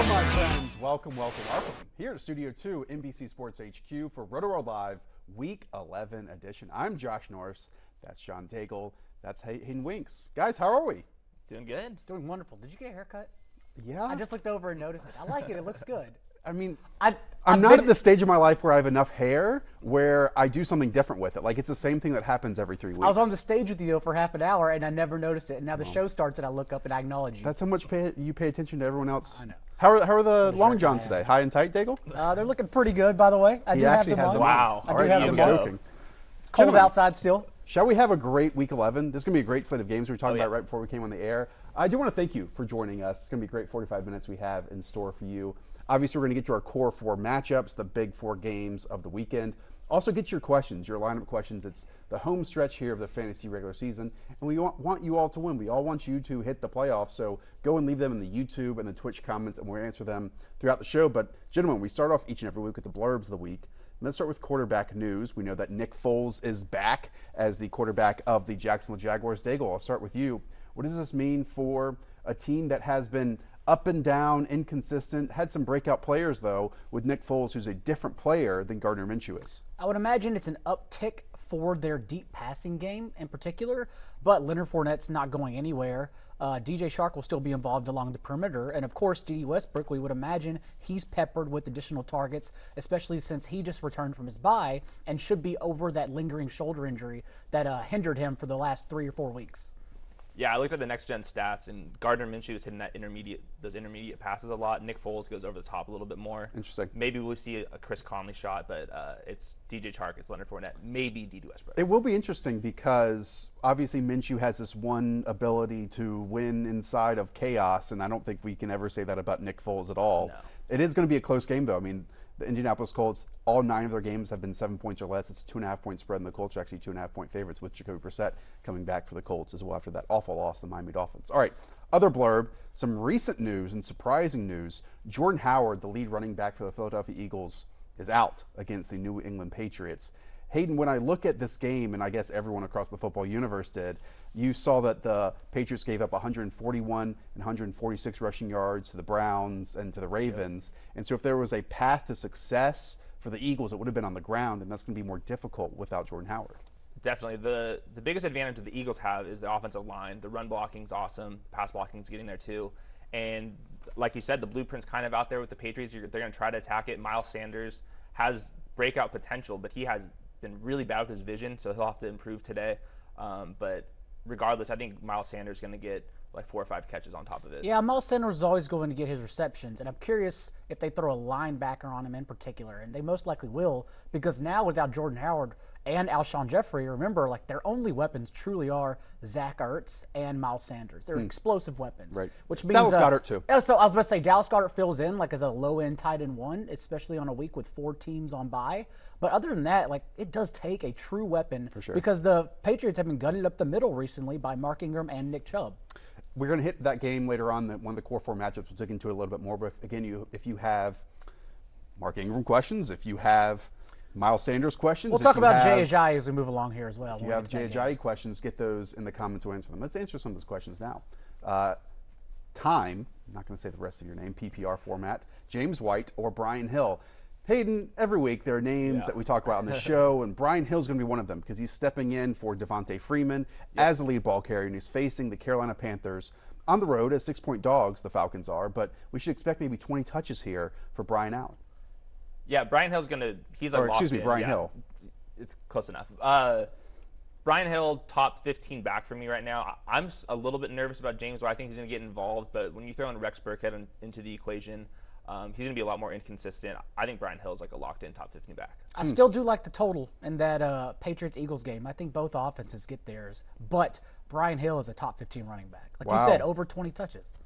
Hello, my friends. Welcome. Here at Studio 2, NBC Sports HQ for Rotoworld Live, Week 11 edition. I'm Josh Norris. That's Sean Daigle. That's Hayden Winks. Guys, how are we? Doing good. Doing wonderful. Did you get a haircut? Yeah. I just looked over and noticed it. I like it. It looks good. I mean, I'm not at the stage of my life where I have enough hair where I do something different with it. Like, it's the same thing that happens every 3 weeks. I was on the stage with you for half an hour and I never noticed it. And now the show starts and I look up and I acknowledge you. That's how much you pay attention to everyone else. I know. How are the long johns today? High and tight, Daigle? They're looking pretty good, by the way. I do have them on. Wow. I do have them on. Joking. It's cold Gentlemen, outside still. Shall we have a great Week 11? This is going to be a great slate of games we were talking yeah. about right before we came on the air. I do want to thank you for joining us. It's going to be a great 45 minutes we have in store for you. Obviously, we're going to get to our core 4 matchups, the big 4 games of the weekend. Also, get your questions, your lineup questions. It's the home stretch here of the fantasy regular season, and we want you all to win. We all want you to hit the playoffs, so go and leave them in the YouTube and the Twitch comments, and we'll answer them throughout the show. But, gentlemen, we start off each and every week with the blurbs of the week. Let's start with quarterback news. We know that Nick Foles is back as the quarterback of the Jacksonville Jaguars. Daigle, I'll start with you. What does this mean for a team that has been up and down, inconsistent, had some breakout players, though, with Nick Foles, who's a different player than Gardner Minshew is? I would imagine it's an uptick for their deep passing game in particular, but Leonard Fournette's not going anywhere. DJ Shark will still be involved along the perimeter, and of course, D.D. Westbrook, we would imagine he's peppered with additional targets, especially since he just returned from his bye and should be over that lingering shoulder injury that hindered him for the last 3 or 4 weeks. Yeah, I looked at the next gen stats, and Gardner Minshew is hitting those intermediate passes a lot. Nick Foles goes over the top a little bit more. Interesting. Maybe we'll see a Chris Conley shot, but it's DJ Chark, it's Leonard Fournette, maybe D.D. Westbrook. It will be interesting because obviously Minshew has this one ability to win inside of chaos, and I don't think we can ever say that about Nick Foles at all. No. It is going to be a close game, though. I mean, the Indianapolis Colts, all 9 of their games have been 7 points or less. It's a 2.5-point spread, and the Colts are actually 2.5-point favorites with Jacoby Brissett coming back for the Colts as well after that awful loss to the Miami Dolphins. All right, other blurb, some recent news and surprising news. Jordan Howard, the lead running back for the Philadelphia Eagles, is out against the New England Patriots. Hayden, when I look at this game, and I guess everyone across the football universe did, you saw that the Patriots gave up 141 and 146 rushing yards to the Browns and to the Ravens. Yep. And so if there was a path to success for the Eagles, it would have been on the ground, and that's going to be more difficult without Jordan Howard. Definitely. The biggest advantage that the Eagles have is the offensive line. The run blocking is awesome. The pass blocking is getting there too. And like you said, the blueprint's kind of out there with the Patriots. They're going to try to attack it. Miles Sanders has breakout potential, but he has been really bad with his vision, so he'll have to improve today. But regardless, I think Miles Sanders is going to get like 4 or 5 catches on top of it. Yeah, Miles Sanders is always going to get his receptions, and I'm curious if they throw a linebacker on him in particular, and they most likely will, because now without Jordan Howard and Alshon Jeffrey, remember, like, their only weapons truly are Zach Ertz and Miles Sanders. They're explosive weapons. Right. Which means Dallas Goedert, too. So I was about to say, Dallas Goedert fills in like as a low-end tight end 1, especially on a week with 4 teams on bye. But other than that, like, it does take a true weapon for sure, because the Patriots have been gutted up the middle recently by Mark Ingram and Nick Chubb. We're going to hit that game later on, one of the core 4 matchups. We'll dig into it a little bit more. But again, if you have Mark Ingram questions, if you have Miles Sanders questions, we'll talk about Jay Ajayi as we move along here as well. If you have Jay Ajayi questions, get those in the comments. We'll answer them. Let's answer some of those questions now. Time, I'm not going to say the rest of your name, PPR format, James White or Brian Hill. Hayden, every week there are names that we talk about on the show, and Brian Hill's going to be one of them because he's stepping in for Devontae Freeman as the lead ball carrier, and he's facing the Carolina Panthers on the road as 6-point dogs, the Falcons are, but we should expect maybe 20 touches here for Brian Allen. Yeah, Brian Hill's going to – he's like excuse me, Brian Hill. It's close enough. Brian Hill, top 15 back for me right now. I'm a little bit nervous about James White. I think he's going to get involved, but when you throw in Rex Burkhead into the equation – he's going to be a lot more inconsistent. I think Brian Hill is like a locked-in top 15 back. I still do like the total in that Patriots-Eagles game. I think both offenses get theirs, but Brian Hill is a top 15 running back. Like you said, over 20 touches.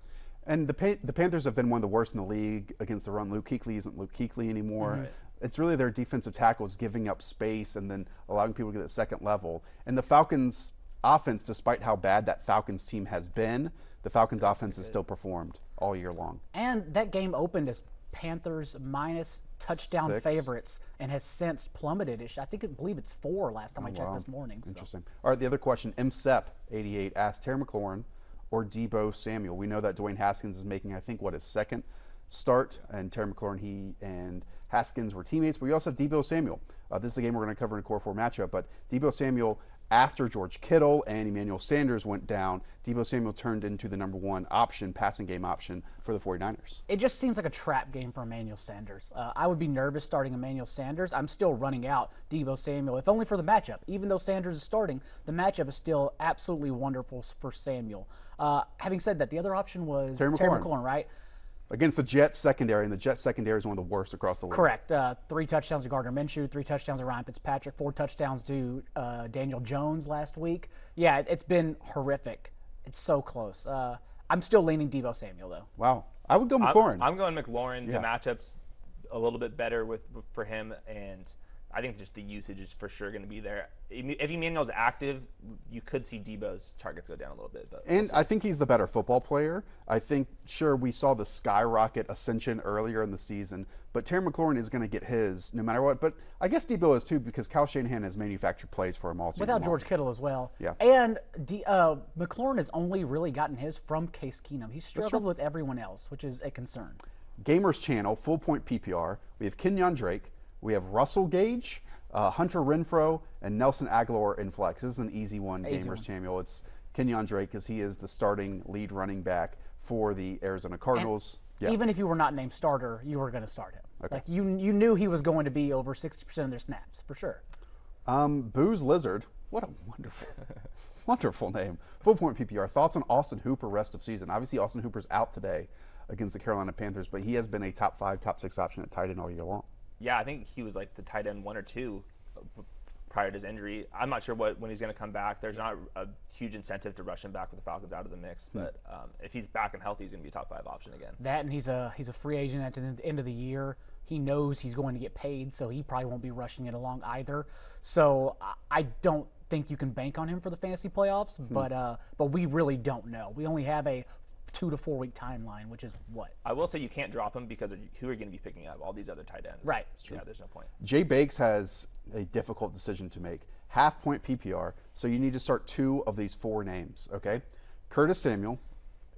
And the Panthers have been one of the worst in the league against the run. Luke Kuechly isn't Luke Kuechly anymore. Right. It's really their defensive tackles giving up space and then allowing people to get at second level. And the Falcons' offense, despite how bad that Falcons team has been, the Falcons' offense has still performed all year long. And that game opened as Panthers minus touchdown 6 favorites and has since plummeted. I believe it's 4 last time I checked this morning. Interesting. So. All right, the other question, MSEP88 asked Terry McLaurin or Deebo Samuel. We know that Dwayne Haskins is making, I think, his second start. And Terry McLaurin, he and Haskins were teammates. But we also have Deebo Samuel. This is a game we're going to cover in a Core 4 matchup. But Deebo Samuel, after George Kittle and Emmanuel Sanders went down, Deebo Samuel turned into the number one option, passing game option for the 49ers. It just seems like a trap game for Emmanuel Sanders. I would be nervous starting Emmanuel Sanders. I'm still running out Deebo Samuel, if only for the matchup. Even though Sanders is starting, the matchup is still absolutely wonderful for Samuel. Having said that, the other option was Terry McLaurin, right? Against the Jets secondary, and the Jets secondary is one of the worst across the league. Correct. 3 touchdowns to Gardner Minshew, 3 touchdowns to Ryan Fitzpatrick, 4 touchdowns to Daniel Jones last week. Yeah, it's been horrific. It's so close. I'm still leaning Deebo Samuel, though. Wow. I would go McLaurin. I'm going McLaurin. Yeah. The matchup's a little bit better for him, and I think just the usage is for sure going to be there. If Emmanuel's active, you could see Deebo's targets go down a little bit. But and I think he's the better football player. I think, sure, we saw the skyrocket ascension earlier in the season, but Terry McLaurin is going to get his no matter what. But I guess Deebo is too, because Kyle Shanahan has manufactured plays for him all season Without long. George Kittle as well. Yeah. And McLaurin has only really gotten his from Case Keenum. He's struggled with everyone else, which is a concern. Gamers Channel, full point PPR. We have Kenyon Drake. We have Russell Gage, Hunter Renfrow, and Nelson Aguilar in flex. This is an easy one, Gamers Channel. It's Kenyon Drake because he is the starting lead running back for the Arizona Cardinals. And even if you were not named starter, you were going to start him. Okay. Like you knew he was going to be over 60% of their snaps, for sure. Booze Lizard. What a wonderful name. Full point PPR. Thoughts on Austin Hooper rest of season? Obviously, Austin Hooper's out today against the Carolina Panthers, but he has been a top 5, top 6 option at tight end all year long. Yeah, I think he was like the tight end 1 or 2 prior to his injury. I'm not sure when he's going to come back. There's not a huge incentive to rush him back with the Falcons out of the mix, but if he's back and healthy, he's going to be a top 5 option again. That, and he's a free agent at the end of the year. He knows he's going to get paid, so he probably won't be rushing it along either. So I don't think you can bank on him for the fantasy playoffs, but we really don't know. We only have a 2 to 4 week timeline, which is what? I will say you can't drop him because who are you going to be picking up? All these other tight ends. Right. Yeah, there's no point. Jay Bakes has a difficult decision to make. Half point PPR, so you need to start 2 of these 4 names, okay? Curtis Samuel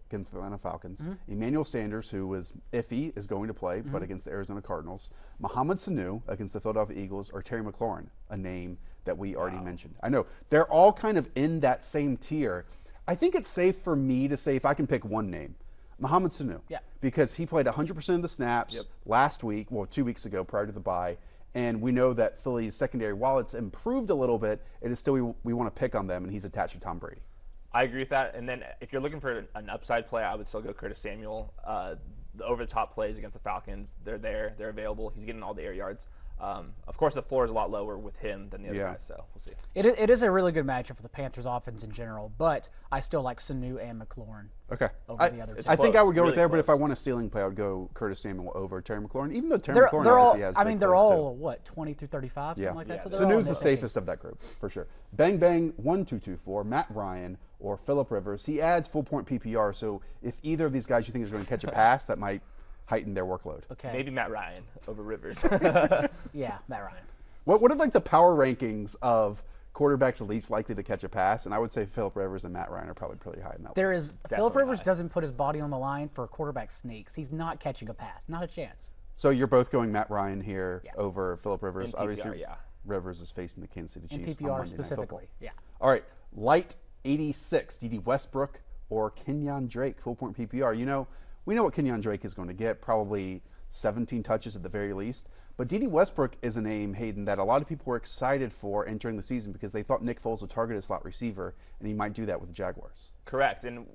against the Atlanta Falcons. Emmanuel Sanders, who is iffy, is going to play, but against the Arizona Cardinals. Mohamed Sanu against the Philadelphia Eagles, or Terry McLaurin, a name that we already mentioned. I know, they're all kind of in that same tier. I think it's safe for me to say if I can pick one name, Mohamed Sanu. Yeah. Because he played 100% of the snaps last week, 2 weeks ago prior to the bye. And we know that Philly's secondary, while it's improved a little bit, it is still we want to pick on them, and he's attached to Tom Brady. I agree with that. And then if you're looking for an upside play, I would still go Curtis Samuel. The over-the-top plays against the Falcons, they're there. They're available. He's getting all the air yards. Of course, the floor is a lot lower with him than the other guys, so we'll see. It is a really good matchup for the Panthers offense in general, but I still like Sanu and McLaurin. Okay. Over the other two. I think I would go Really with there, but if I close. want a ceiling play, I would go Curtis Samuel over Terry McLaurin, even though Terry McLaurin They're all, obviously has I big mean, they're plays, all, too. what, 20 through 35, something like that? So they're all Sanu's the in that safest of that group, for sure. Bang Bang 1224, Matt Ryan or Phillip Rivers. He adds full point PPR, so if either of these guys you think is going to catch a pass, that might heighten their workload. Okay. Maybe Matt Ryan over Rivers. Yeah, Matt Ryan. What are like the power rankings of quarterbacks least likely to catch a pass? And I would say Phillip Rivers and Matt Ryan are probably pretty high in that There list. is Phillip Rivers doesn't put his body on the line for quarterback sneaks. He's not catching a pass, not a chance. So you're both going Matt Ryan here over Phillip Rivers. In PPR, Obviously, yeah. Rivers is facing the Kansas City In Chiefs on PPR Monday Night specifically, Football. yeah. All right, Light 86, D.D. Westbrook or Kenyon Drake, full point PPR. You know, we know what Kenyon Drake is going to get, probably 17 touches at the very least. But D.D. Westbrook is a name, Hayden, that a lot of people were excited for entering the season because they thought Nick Foles would target a slot receiver, and he might do that with the Jaguars. Correct. And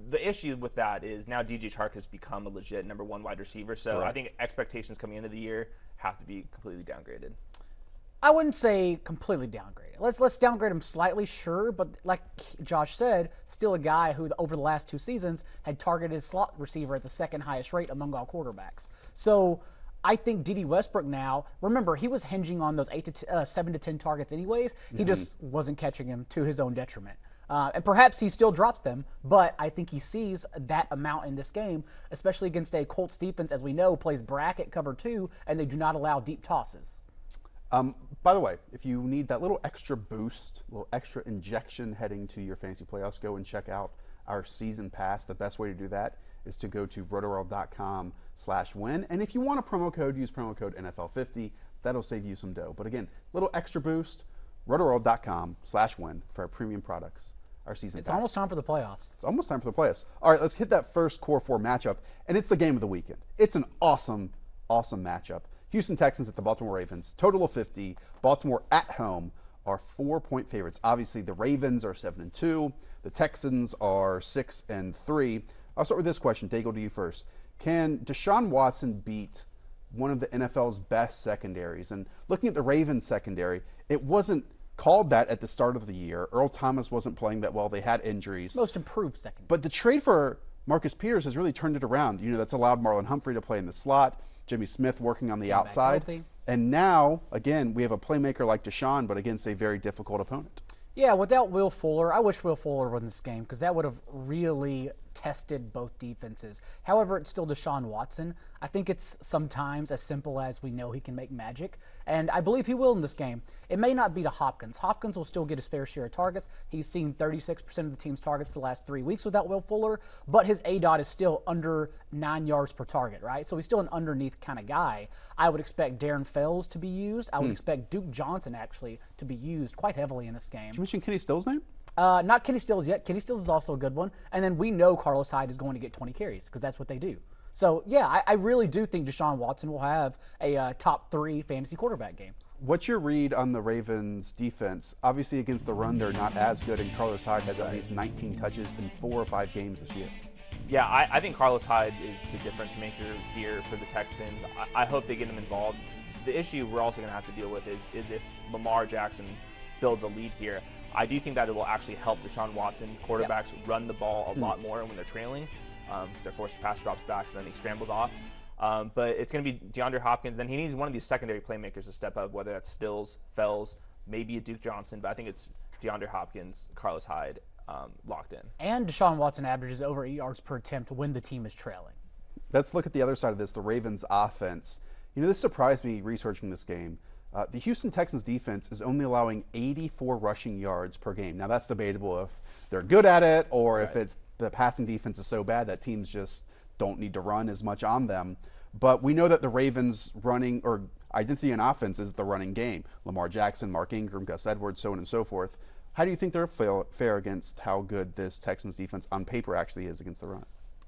the issue with that is now DJ Chark has become a legit number 1 wide receiver. So I think expectations coming into the year have to be completely downgraded. I wouldn't say completely downgraded. Let's downgrade him slightly, sure, but like Josh said, still a guy who over the last 2 seasons had targeted his slot receiver at the second highest rate among all quarterbacks. So I think D.D. Westbrook now, remember, he was hinging on those 7 to 10 targets anyways. He just wasn't catching them to his own detriment. And perhaps he still drops them, but I think he sees that amount in this game, especially against a Colts defense, as we know, plays bracket cover 2, and they do not allow deep tosses. By the way, if you need that little extra boost, little extra injection heading to your fantasy playoffs, go and check out our season pass, the best way to do that is to go to rotoworld.com/win. And if you want a promo code, use promo code NFL50. That'll save you some dough. But again, little extra boost, rotoworld.com/win for our premium products, our season It's pass. almost time for the playoffs. It's almost time for the playoffs. All right, let's hit that first Core 4 matchup, and it's the game of the weekend. It's an awesome, awesome matchup. Houston Texans at the Baltimore Ravens, total of 50. Baltimore at home are 4-point favorites. Obviously, the Ravens are 7-2. The Texans are 6-3. I'll start with this question. Daigle, to you first. Can Deshaun Watson beat one of the NFL's best secondaries? And looking at the Ravens secondary, it wasn't called that at the start of the year. Earl Thomas wasn't playing that well. They had injuries. Most improved second. But the trade for Marcus Peters has really turned it around. You know, that's allowed Marlon Humphrey to play in the slot, Jimmy Smith working on the outside. And now, again, we have a playmaker like Deshaun, but against a very difficult opponent. Yeah, without Will Fuller, I wish Will Fuller won this game because that would have really tested both defenses. However, it's still Deshaun Watson. I think it's sometimes as simple as we know he can make magic, and I believe he will in this game. It may not be to Hopkins. Hopkins will still get his fair share of targets. He's seen 36% of the team's targets the last 3 weeks without Will Fuller, but his ADOT is still under 9 yards per target, right? So he's still an underneath kind of guy. I would expect Darren Fells to be used. I would expect Duke Johnson, actually, to be used quite heavily in this game. Did you mention Kenny Still's name? Not Kenny Stills yet. Kenny Stills is also a good one. And then we know Carlos Hyde is going to get 20 carries because that's what they do. So, yeah, I really do think Deshaun Watson will have a top 3 fantasy quarterback game. What's your read on the Ravens' defense? Obviously, against the run, they're not as good, and Carlos Hyde has at least 19 touches in 4 or 5 games this year. Yeah, I think Carlos Hyde is the difference maker here for the Texans. I hope they get him involved. The issue we're also going to have to deal with is if Lamar Jackson builds a lead here. I do think that it will actually help Deshaun Watson. Quarterbacks run the ball a lot more when they're trailing because they're forced to pass drops back, and then he scrambles off. But it's going to be DeAndre Hopkins. Then he needs one of these secondary playmakers to step up, whether that's Stills, Fells, maybe a Duke Johnson. But I think it's DeAndre Hopkins, Carlos Hyde locked in. And Deshaun Watson averages over 8 yards per attempt when the team is trailing. Let's look at the other side of this, the Ravens' offense. You know, this surprised me researching this game. The Houston Texans defense is only allowing 84 rushing yards per game. Now, that's debatable if they're good at it or if it's the passing defense is so bad that teams just don't need to run as much on them. But we know that the Ravens' running or identity in offense is the running game. Lamar Jackson, Mark Ingram, Gus Edwards, so on and so forth. How do you think they're fair against how good this Texans defense on paper actually is against the run?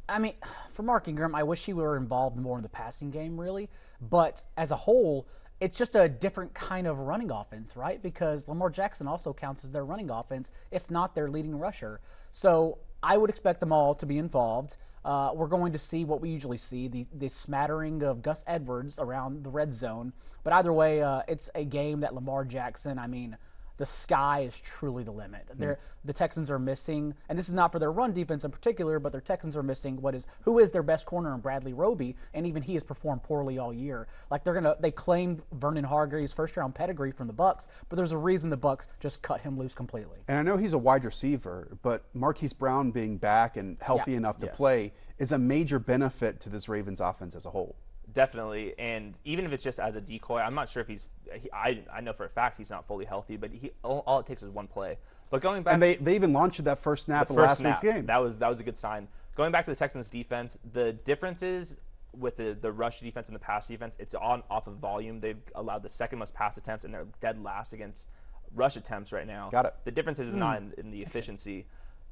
I mean, for Mark Ingram, I wish he were involved more in the passing game, really. But as a whole, it's just a different kind of running offense, right? Because Lamar Jackson also counts as their running offense, if not their leading rusher. So I would expect them all to be involved. We're going to see what we usually see, the smattering of Gus Edwards around the red zone. But either way, it's a game that Lamar Jackson, I mean, the sky is truly the limit. The Texans are missing, and this is not for their run defense in particular, but their Texans are missing who is their best corner in Bradley Roby, and even he has performed poorly all year. Like they claimed Vernon Hargreaves' first-round pedigree from the Bucs, but there's a reason the Bucs just cut him loose completely. And I know he's a wide receiver, but Marquise Brown being back and healthy enough to play is a major benefit to this Ravens offense as a whole. Definitely, and even if it's just as a decoy, I'm not sure if I know for a fact he's not fully healthy, but all it takes is one play. But going back, and they even launched that first snap in last week's game. That was a good sign. Going back to the Texans defense, the differences with the rush defense and the pass defense, it's off of volume. They've allowed the second most pass attempts, and they're dead last against rush attempts right now. Got it. The difference is not in the efficiency.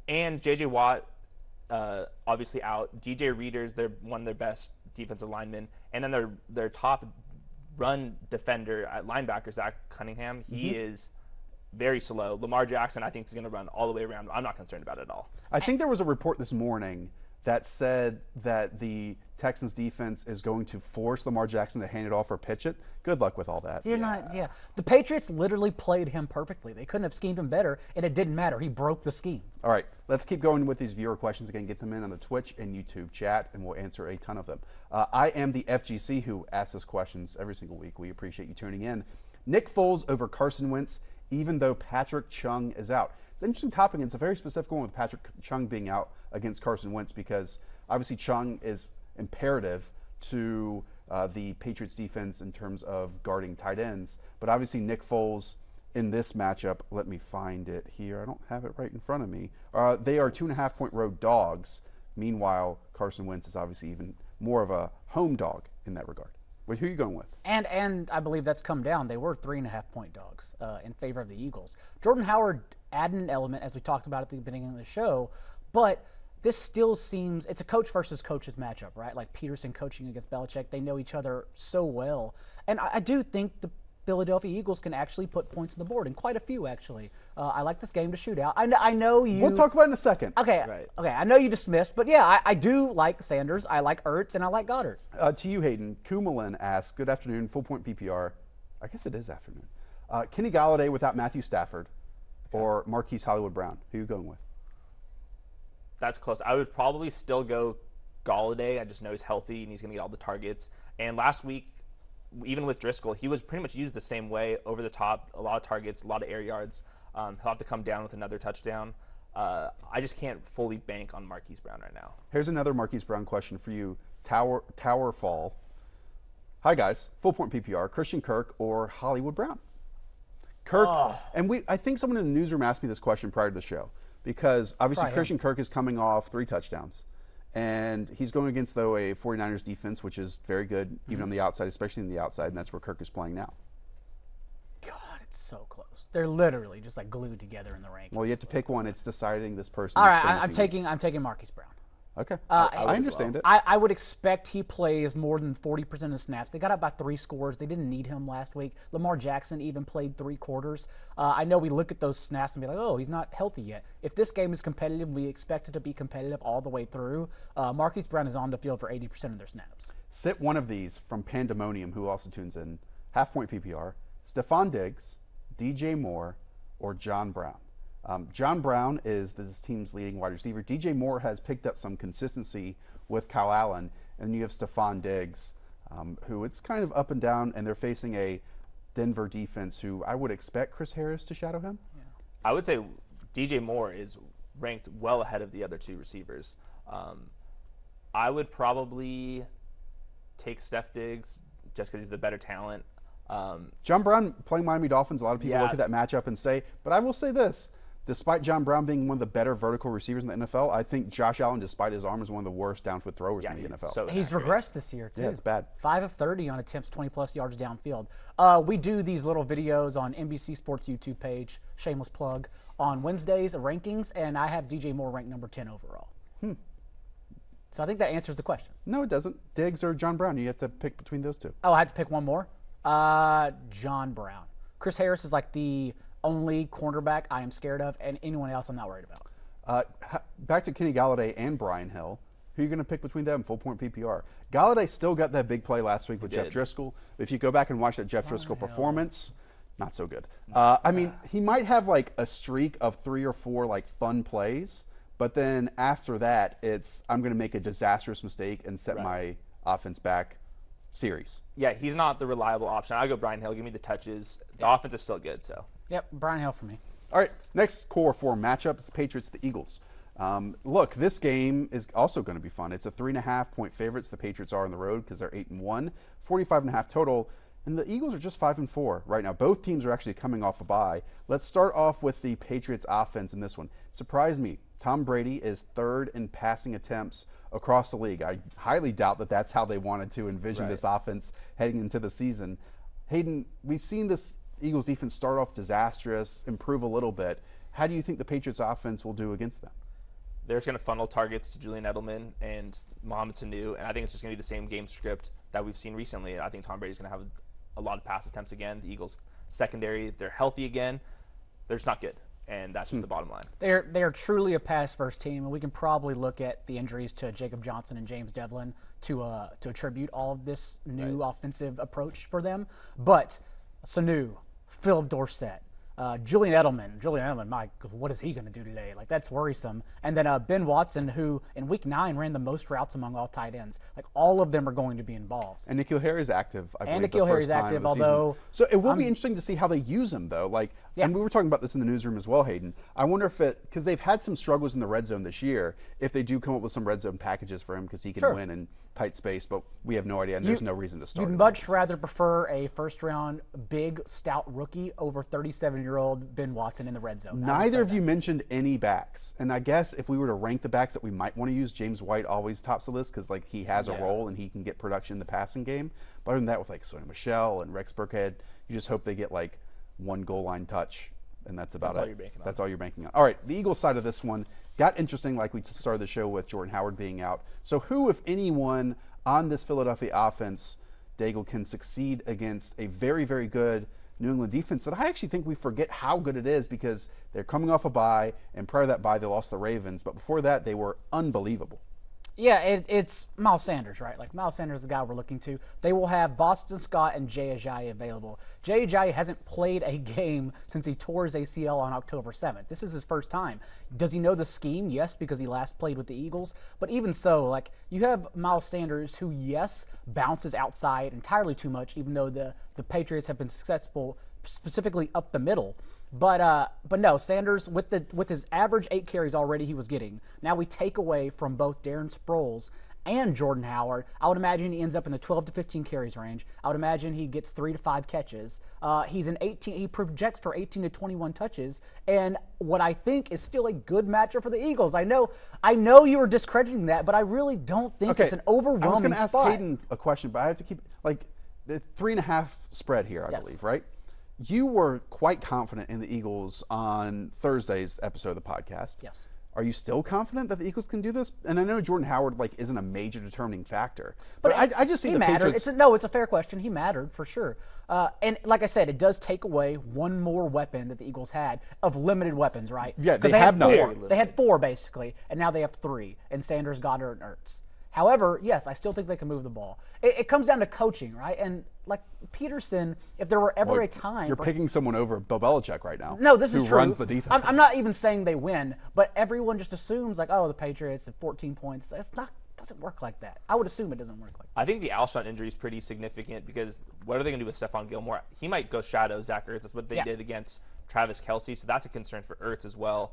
And J.J. Watt, obviously out. DJ Readers, they're one of their best defensive linemen. And then their top run defender at linebacker, Zach Cunningham, he is very slow. Lamar Jackson, I think, is going to run all the way around. I'm not concerned about it at all. I think there was a report this morning that said that the Texans defense is going to force Lamar Jackson to hand it off or pitch it. Good luck with all that. The Patriots literally played him perfectly. They couldn't have schemed him better, and it didn't matter. He broke the scheme. All right, let's keep going with these viewer questions again. Get them in on the Twitch and YouTube chat, and we'll answer a ton of them. I am the FGC who asks us questions every single week. We appreciate you tuning in. Nick Foles over Carson Wentz, even though Patrick Chung is out. It's an interesting topic, and it's a very specific one with Patrick Chung being out against Carson Wentz because obviously Chung is imperative to the Patriots defense in terms of guarding tight ends. But obviously Nick Foles in this matchup. Let me find it here. I don't have it right in front of me. They are 2.5-point road dogs. Meanwhile, Carson Wentz is obviously even more of a home dog in that regard. Who are you going with? And I believe that's come down. They were 3.5-point dogs in favor of the Eagles. Jordan Howard added an element, as we talked about at the beginning of the show, but this still seems, it's a coach versus coaches matchup, right? Like Peterson coaching against Belichick. They know each other so well. And I do think the Philadelphia Eagles can actually put points on the board, and quite a few, actually. I like this game to shoot out. I know you... We'll talk about it in a second. Okay, Right. okay. I know you dismissed, but yeah, I do like Sanders. I like Ertz, and I like Goddard. To you, Hayden, Kumalin asks, good afternoon, full-point PPR. I guess it is afternoon. Kenny Galladay without Matthew Stafford or Marquise Hollywood Brown. Who are you going with? That's close. I would probably still go Galladay. I just know he's healthy and he's going to get all the targets. And last week, even with Driscoll, he was pretty much used the same way, over the top, a lot of targets, a lot of air yards. He'll have to come down with another touchdown. I just can't fully bank on Marquise Brown right now. Here's another Marquise Brown question for you. Towerfall. Hi, guys. Full-point PPR, Christian Kirk or Hollywood Brown? Kirk, and I think someone in the newsroom asked me this question prior to the show, because obviously Probably Christian Kirk is coming off 3 touchdowns. And he's going against, though, a 49ers defense, which is very good, even on the outside, especially in the outside, and that's where Kirk is playing now. God, it's so close. They're literally just like glued together in the rankings. Well, you have to pick one. It's deciding this person's All right, fantasy I'm taking Marquise Brown. Okay. I I understand it. I would expect he plays more than 40% of snaps. They got up by 3 scores. They didn't need him last week. Lamar Jackson even played 3 quarters. I know we look at those snaps and be like, oh, he's not healthy yet. If this game is competitive, we expect it to be competitive all the way through. Marquise Brown is on the field for 80% of their snaps. Sit one of these from Pandemonium, who also tunes in. Half-point PPR, Stephon Diggs, DJ Moore, or John Brown. John Brown is this team's leading wide receiver. DJ Moore has picked up some consistency with Kyle Allen, and you have Stephon Diggs, who it's kind of up and down, and they're facing a Denver defense who I would expect Chris Harris to shadow him. Yeah. I would say DJ Moore is ranked well ahead of the other 2 receivers. I would probably take Steph Diggs just because he's the better talent. John Brown playing Miami Dolphins, a lot of people look at that matchup and say, but I will say this. Despite John Brown being one of the better vertical receivers in the NFL, I think Josh Allen, despite his arm, is one of the worst downfoot throwers in the NFL. So He's regressed this year, too. Yeah, it's bad. 5 of 30 on attempts, 20-plus yards downfield. We do these little videos on NBC Sports YouTube page, shameless plug, on Wednesdays, rankings, and I have DJ Moore ranked number 10 overall. So I think that answers the question. No, it doesn't. Diggs or John Brown. You have to pick between those 2. Oh, I had to pick one more? John Brown. Chris Harris is like the only cornerback I am scared of, and anyone else I'm not worried about. Back to Kenny Galladay and Brian Hill. Who are you going to pick between them? Full-point PPR. Galladay still got that big play last week with Jeff Driscoll. If you go back and watch that Jeff Driscoll performance, not so good. I mean, he might have like a streak of 3 or 4 like fun plays, but then after that, it's I'm going to make a disastrous mistake and set my offense back series. Yeah, he's not the reliable option. I go Brian Hill. Give me the touches. The offense is still good, so. Yep, Brian Hill for me. All right, next core 4 matchup is the Patriots, the Eagles. Look, this game is also going to be fun. It's a 3.5-point favorites. The Patriots are on the road because they're 8-1, 45.5 total, and the Eagles are just 5-4 right now. Both teams are actually coming off a bye. Let's start off with the Patriots offense in this one. Surprised me. Tom Brady is 3rd in passing attempts across the league. I highly doubt that that's how they wanted to envision this offense heading into the season. Hayden, we've seen this Eagles defense start off disastrous, improve a little bit. How do you think the Patriots offense will do against them? They're just going to funnel targets to Julian Edelman and Mohamed Sanu, and I think it's just going to be the same game script that we've seen recently. I think Tom Brady's going to have a lot of pass attempts again. The Eagles secondary, they're healthy again. They're just not good, and that's just the bottom line. They're truly a pass-first team, and we can probably look at the injuries to Jacob Johnson and James Devlin to attribute all of this new offensive approach for them. But Sanu, Philip Dorsett, Julian Edelman, Mike, what is he going to do today? Like, that's worrisome. And then Ben Watson, who in week 9 ran the most routes among all tight ends. Like, all of them are going to be involved. And N'Keal Harry is active, I believe. And N'Keal Harry's active, although... So it will be interesting to see how they use him, though. Like, and we were talking about this in the newsroom as well, Hayden. I wonder if because they've had some struggles in the red zone this year, if they do come up with some red zone packages for him because he can win in tight space, but we have no idea, and there's no reason to start. You'd much rather prefer a first-round, big, stout rookie over 37 27-year-old Ben Watson in the red zone. Neither of you mentioned any backs, and I guess if we were to rank the backs that we might want to use, James White always tops the list because like he has a role and he can get production in the passing game. But other than that, with like Sonny Michel and Rex Burkhead, you just hope they get like one goal line touch, and that's about it. all you're banking on. That's all you're banking on. All right, the Eagles side of this one got interesting, like we started the show with Jordan Howard being out. So who, if anyone, on this Philadelphia offense, Daigle, can succeed against a very, very good New England defense that I actually think we forget how good it is because they're coming off a bye, and prior to that bye, they lost the Ravens. But before that, they were unbelievable. Yeah, it's Miles Sanders, right? Like, Miles Sanders is the guy we're looking to. They will have Boston Scott and Jay Ajayi available. Jay Ajayi hasn't played a game since he tore his ACL on October 7th. This is his first time. Does he know the scheme? Yes, because he last played with the Eagles. But even so, like, you have Miles Sanders who, yes, bounces outside entirely too much, even though the Patriots have been successful specifically up the middle. But no, Sanders, with his average 8 carries already he was getting, now we take away from both Darren Sproles and Jordan Howard. I would imagine he ends up in the 12 to 15 carries range. I would imagine he gets 3 to 5 catches. He projects for 18 to 21 touches, and what I think is still a good matchup for the Eagles. I know you were discrediting that, but I really don't think it's an overwhelming I was going to ask spot. Hayden a question, but I have to keep like the 3.5 spread here, I believe, right? You were quite confident in the Eagles on Thursday's episode of the podcast. Yes. Are you still confident that the Eagles can do this? And I know Jordan Howard like isn't a major determining factor, but I just see he the mattered. Patriots. It's a fair question. He mattered for sure. And like I said, it does take away one more weapon that the Eagles had of limited weapons, right? Yeah, 'Cause they have none. four. They had 4 basically, and now they have 3. And Sanders, Goddard, and Ertz. However, yes, I still think they can move the ball. It comes down to coaching, right? And like Peterson, if there were ever a time You're picking someone over Bill Belichick right now. No, this is who true. runs the defense. I'm not even saying they win, but everyone just assumes like, oh, the Patriots have 14 points. Doesn't work like that. I would assume it doesn't work like that. I think the Alshon injury is pretty significant because what are they going to do with Stephon Gilmore? He might go shadow Zach Ertz. That's what they did against Travis Kelce, so that's a concern for Ertz as well.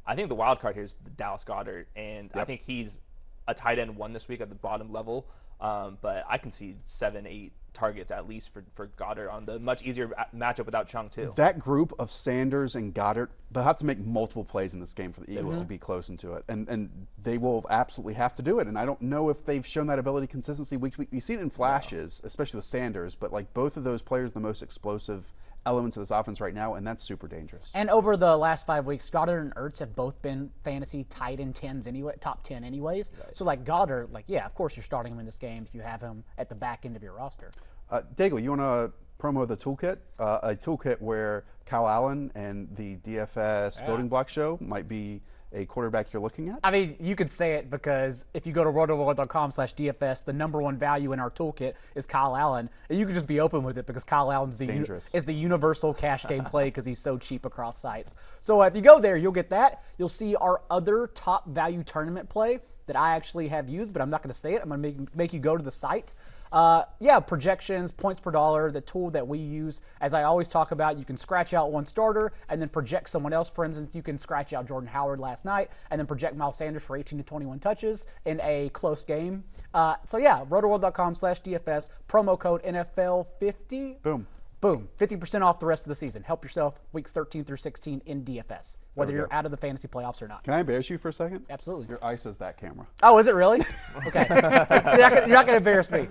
I think the wild card here is Dallas Goedert, and I think he's a tight end 1 this week at the bottom level, but I can see 7, 8 targets at least for Goddard on the much easier matchup without Chung too. That group of Sanders and Goddard, they'll have to make multiple plays in this game for the Eagles to be close into it, and they will absolutely have to do it. And I don't know if they've shown that ability consistency week to week. You've seen it in flashes, especially with Sanders, but like both of those players, the most explosive elements of this offense right now, and that's super dangerous. And over the last 5 weeks, Goddard and Ertz have both been fantasy tight end 10s anyway, top 10 anyways. Right. So like Goddard, like of course you're starting him in this game if you have him at the back end of your roster. Daigle, you want to promo the toolkit? A toolkit where Kyle Allen and the DFS Building Block Show might be a quarterback you're looking at? I mean, you could say it because if you go to rotoworld.com/DFS, the number 1 value in our toolkit is Kyle Allen. And you can just be open with it because Kyle Allen's is the universal cash game play because he's so cheap across sites. So if you go there, you'll get that. You'll see our other top value tournament play that I actually have used, but I'm not going to say it. I'm going to make you go to the site. Projections, points per dollar, the tool that we use. As I always talk about, you can scratch out one starter and then project someone else. For instance, you can scratch out Jordan Howard last night and then project Miles Sanders for 18 to 21 touches in a close game. rotoworld.com/DFS, promo code NFL50. Boom, 50% off the rest of the season. Help yourself weeks 13 through 16 in DFS, whether you're out of the fantasy playoffs or not. Can I embarrass you for a second? Absolutely. Your eye says that camera. Oh, is it really? Okay. You're not going to embarrass me.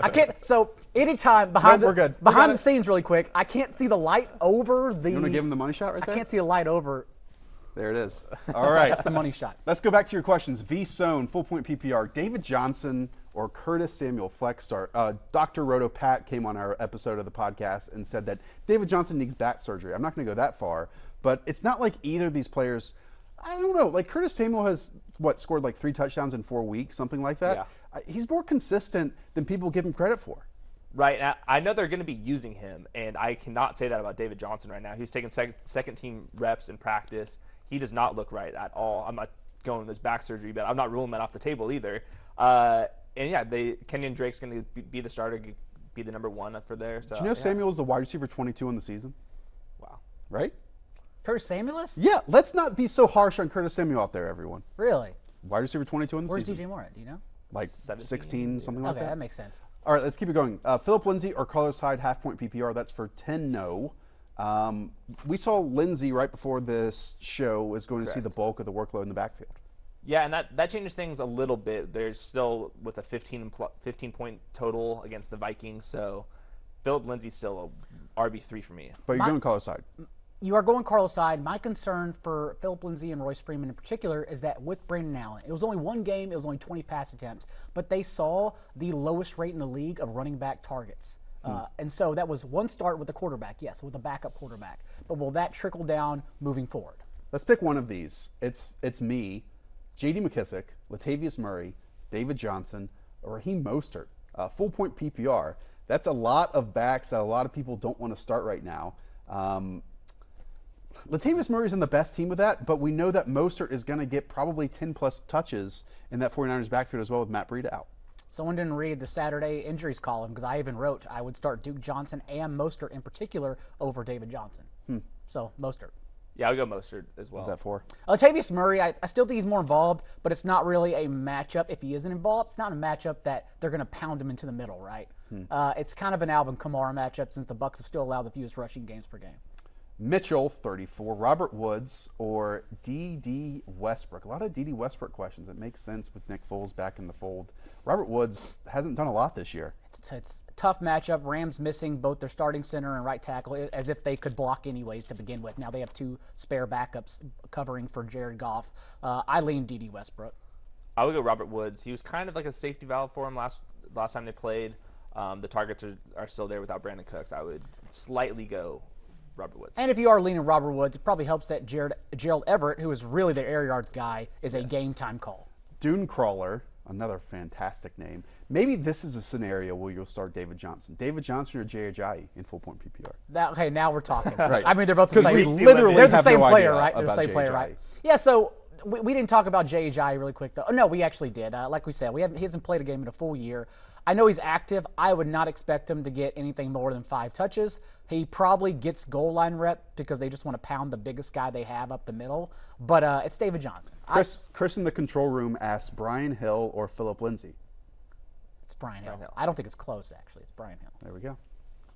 I can't. So anytime behind the scenes, really quick, I can't see the light over the. You want to give him the money shot right there? I can't see a light over. There it is. All right. That's the money shot. Let's go back to your questions. V-Zone, full point PPR, David Johnson or Curtis Samuel flex start. Dr. Roto Pat came on our episode of the podcast and said that David Johnson needs back surgery. I'm not going to go that far, but it's not like either of these players. I don't know. Like Curtis Samuel has scored like 3 touchdowns in 4 weeks, something like that. Yeah. He's more consistent than people give him credit for. Right. I know they're going to be using him, and I cannot say that about David Johnson right now. He's taking second team reps in practice. He does not look right at all. I'm not going with his back surgery, but I'm not ruling that off the table either. Kenyon Drake's going to be the starter, be the number 1 for there. So, do you know Samuel is the wide receiver 22 in the season? Wow. Right? Curtis Samuel? Yeah, let's not be so harsh on Curtis Samuel out there, everyone. Really? Wide receiver 22 in the Where's season. DJ Moore at? Do you know? Like 16, something like that. Okay, that makes sense. All right, let's keep it going. Philip Lindsay or Carlos Hyde, half point PPR. That's for 10 no. We saw Lindsey right before this show was going to see the Correct. bulk of the workload in the backfield. Yeah, and that changes things a little bit. They're still with a 15-point total against the Vikings, so Philip Lindsay's still a RB3 for me. But you're going Carlos side. You are going Carlos side. My concern for Philip Lindsay and Royce Freeman in particular is that with Brandon Allen, it was only one game, it was only 20 pass attempts, but they saw the lowest rate in the league of running back targets. And so that was one start with the quarterback, yes, with a backup quarterback. But will that trickle down moving forward? Let's pick one of these. It's me, J.D. McKissick, Latavius Murray, David Johnson, or Raheem Mostert. Full point PPR. That's a lot of backs that a lot of people don't want to start right now. Latavius Murray's in the best team with that, but we know that Mostert is going to get probably 10-plus touches in that 49ers backfield as well with Matt Breida out. Someone didn't read the Saturday injuries column because I even wrote I would start Duke Johnson and Mostert in particular over David Johnson. So Mostert. Yeah, I'll go Mostert as well. What's that for? Latavius Murray, I still think he's more involved, but it's not really a matchup. If he isn't involved, it's not a matchup that they're going to pound him into the middle, right? It's kind of an Alvin Kamara matchup since the Bucs have still allowed the fewest rushing games per game. Mitchell, 34, Robert Woods, or D.D. Westbrook. A lot of D.D. Westbrook questions. It makes sense with Nick Foles back in the fold. Robert Woods hasn't done a lot this year. It's a tough matchup. Rams missing both their starting center and right tackle, as if they could block anyways to begin with. Now they have two spare backups covering for Jared Goff. I lean D.D. Westbrook. I would go Robert Woods. He was kind of like a safety valve for him last time they played. The targets are still there without Brandon Cooks. I would slightly go Robert Woods. And if you are leaning Robert Woods, it probably helps that Gerald Everett, who is really their air yards guy, is a game time call. Dune Crawler, another fantastic name. Maybe this is a scenario where you'll start David Johnson. David Johnson or Jay Ajayi in full point PPR. Okay, now we're talking. Right. I mean, they're both the same. We literally they're the have same no player, idea right? They're the about same Jay player, Ajayi. right? Yeah. So we didn't talk about Jay Ajayi really quick though. Oh, no, we actually did. Like we said, he hasn't played a game in a full year. I know he's active. I would not expect him to get anything more than 5 touches. He probably gets goal line rep because they just want to pound the biggest guy they have up the middle. But it's David Johnson. Chris in the control room asked Brian Hill or Philip Lindsay. It's Brian Hill. I don't think it's close, actually. It's Brian Hill. There we go.